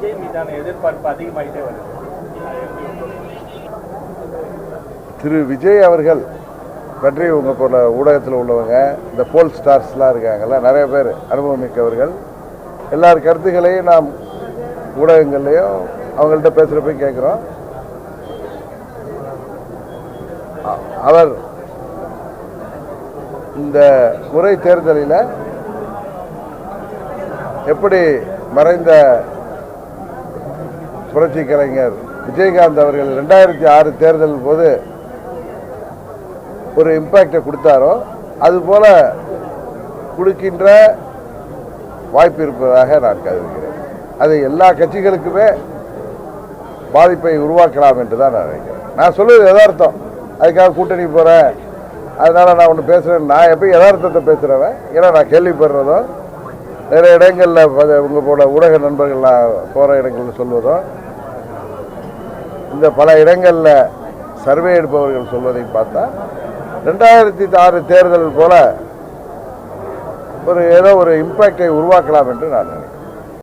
விஜய் மீதான எதிர்பார்ப்பு அதிகமாயிட்டே வருது. திரு விஜய் அவர்கள் பற்றி உங்கள் போல ஊடகத்தில் உள்ளவங்க, இந்த போல் ஸ்டார்ஸ்லாம் இருக்காங்கல்ல, நிறைய பேர் அனுபவம் மிக்கவர்கள், எல்லார் கருத்துக்களையும் நாம் ஊடகங்கள்லையும் அவங்கள்ட்ட பேசுகிறப்ப கேட்குறோம். அவர் இந்த முறை தேர்தலில் எப்படி மறைந்த புரட்சி கலைஞர் விஜயகாந்த் அவர்கள் 2006 தேர்தல் போது ஒரு இம்பாக்டை கொடுத்தாரோ அதுபோல கொடுக்கின்ற வாய்ப்பு இருப்பதாக நான் கருதுகிறேன். அது எல்லா கட்சிகளுக்குமே பாதிப்பை உருவாக்கலாம் என்று தான் நான் நினைக்கிறேன். நான் சொல்லுவது யதார்த்தம். அதுக்காக கூட்டணி போகிறேன், அதனால் நான் ஒன்று பேசுகிறேன். நான் எப்போ யதார்த்தத்தை பேசுகிறவன். ஏன்னா நான் கேள்விப்படுறதும் நிறைய இடங்களில் உங்கள் போல ஊடக நண்பர்கள் நான் போகிற இடங்களில் சொல்வதும், இந்த பல இடங்களில் சர்வே எடுப்பவர்கள் சொல்வதை பார்த்தா 2006 தேர்தல் போல ஏதோ ஒரு இம்பாக்டை உருவாக்கலாம் என்று நான் நினைக்கிறேன்.